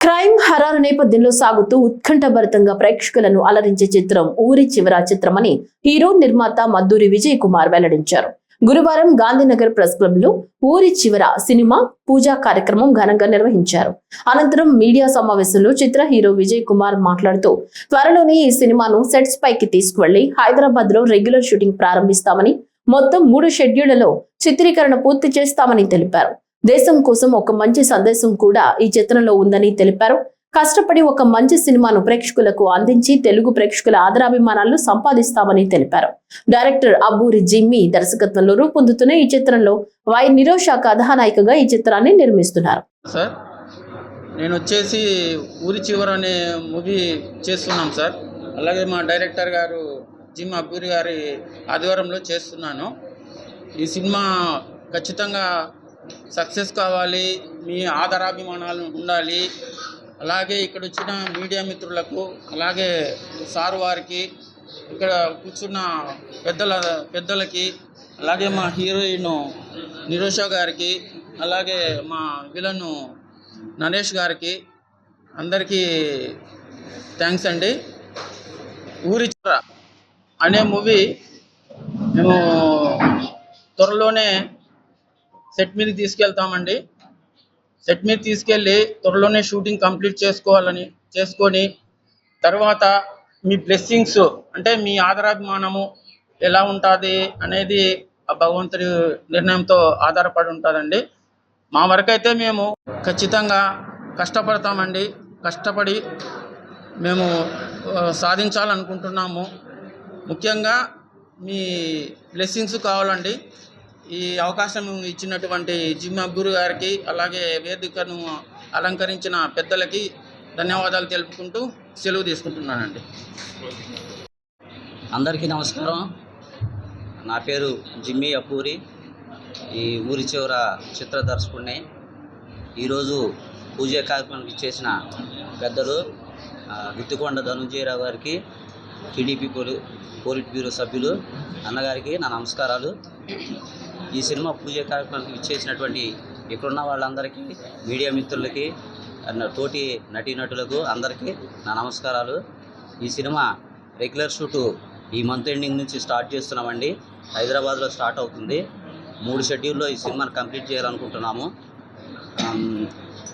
Crime horror నేపథ్యంలో సాగుతూ ఉత్కంఠభరితంగా ప్రేక్షకులను అలరించే చిత్రం ఊరి చివర చిత్రమని హీరో నిర్మాత మద్దూరి విజయ్ కుమార్ వెల్లడించారు. గురువారం గాంధీనగర్ ప్రెస్ క్లబ్ లో ఊరి చివర సినిమా పూజా కార్యక్రమం ఘనంగా నిర్వహించారు. అనంతరం మీడియా సమావేశంలో చిత్ర హీరో విజయ్ కుమార్ మాట్లాడుతూ త్వరలోనే ఈ సినిమాను సెట్స్ పైకి తీసుకువెళ్లి హైదరాబాద్ లో రెగ్యులర్ షూటింగ్ ప్రారంభిస్తామని, మొత్తం 3 షెడ్యూళ్లలో చిత్రీకరణ పూర్తి చేస్తామని తెలిపారు. దేశం కోసం ఒక మంచి సందేశం కూడా ఈ చిత్రంలో ఉందని తెలిపారు. కష్టపడి ఒక మంచి సినిమాను ప్రేక్షకులకు అందించి తెలుగు ప్రేక్షకుల ఆదరాభిమానాలను సంపాదిస్తామని తెలిపారు. డైరెక్టర్ అబ్బూరి జిమ్మీ దర్శకత్వంలో రూపొందుతున్న ఈ చిత్రంలో వై నిరోష కథానాయికగా ఈ చిత్రాన్ని నిర్మిస్తున్నారు. సార్, నేను వచ్చేసి ఊరి చివర అనే మూవీ చేస్తున్నాం సార్. అలాగే మా డైరెక్టర్ గారు జిమ్ అబ్బూరి గారి ఆధ్వర్యంలో చేస్తున్నాను. ఈ సినిమా ఖచ్చితంగా సక్సెస్ కావాలి, మీ ఆదరాభిమానాలు ఉండాలి. అలాగే ఇక్కడ వచ్చిన మీడియా మిత్రులకు, అలాగే సార్ వారికి, ఇక్కడ కూర్చున్న పెద్దలకి, అలాగే మా హీరోయిన్ నిరోష గారికి, అలాగే మా విలన్ నరేష్ గారికి అందరికీ థ్యాంక్స్ అండి. ఊరి చివర అనే మూవీ మేము త్వరలోనే సెట్ మీద తీసుకెళ్తామండి. సెట్ మీద తీసుకెళ్ళి త్వరలోనే షూటింగ్ కంప్లీట్ చేసుకొని తర్వాత మీ బ్లెస్సింగ్స్, అంటే మీ ఆదరాభిమానము ఎలా ఉంటుంది అనేది ఆ భగవంతుడి నిర్ణయంతో ఆధారపడి ఉంటుందండి. మా వరకైతే మేము ఖచ్చితంగా కష్టపడతామండి. కష్టపడి మేము సాధించాలనుకుంటున్నాము. ముఖ్యంగా మీ బ్లెస్సింగ్స్ కావాలండి. ఈ అవకాశం ఇచ్చినటువంటి జిమ్ అబ్బూరి గారికి, అలాగే వేదికను అలంకరించిన పెద్దలకి ధన్యవాదాలు తెలుపుకుంటూ సెలవు తీసుకుంటున్నానండి. అందరికీ నమస్కారం. నా పేరు జిమ్మీ అబ్బూరి. ఈ ఊరి చివర చిత్ర దర్శకుడిని. ఈరోజు పూజ కార్యక్రమానికి చేసిన పెద్దలు విత్తుకొండ ధనుంజయరావు గారికి, టీడీపీ పోలిట్ బ్యూరో సభ్యులు అన్నగారికి నా నమస్కారాలు. ఈ సినిమా పూజ కార్యక్రమానికి ఇచ్చేసినటువంటి ఇక్కడున్న వాళ్ళందరికీ, మీడియా మిత్రులకి, తోటి నటీనటులకు అందరికీ నా నమస్కారాలు. ఈ సినిమా రెగ్యులర్ షూటు ఈ మంత్ ఎండింగ్ నుంచి స్టార్ట్ చేస్తున్నామండి. హైదరాబాద్లో స్టార్ట్ అవుతుంది. 3 షెడ్యూల్లో ఈ సినిమాని కంప్లీట్ చేయాలనుకుంటున్నాము.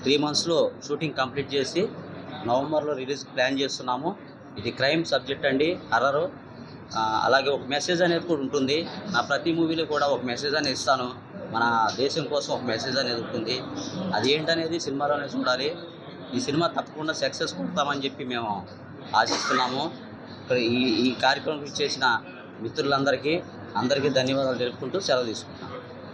3 మంత్స్లో షూటింగ్ కంప్లీట్ చేసి నవంబర్లో రిలీజ్ ప్లాన్ చేస్తున్నాము. ఇది క్రైమ్ సబ్జెక్ట్ అండి, హర్రరు. అలాగే ఒక మెసేజ్ అనేది కూడా ఉంటుంది. నా ప్రతి మూవీలో కూడా ఒక మెసేజ్ అనేది ఇస్తాను. మన దేశం కోసం ఒక మెసేజ్ అనేది ఉంటుంది. అది ఏంటనేది సినిమాలోనే చూడాలి. ఈ సినిమా తప్పకుండా సక్సెస్ కొడతామని చెప్పి మేము ఆశిస్తున్నాము. ఈ కార్యక్రమం చేసిన మిత్రులందరికీ ధన్యవాదాలు తెలుపుకుంటూ సెలవు తీసుకుంటాం.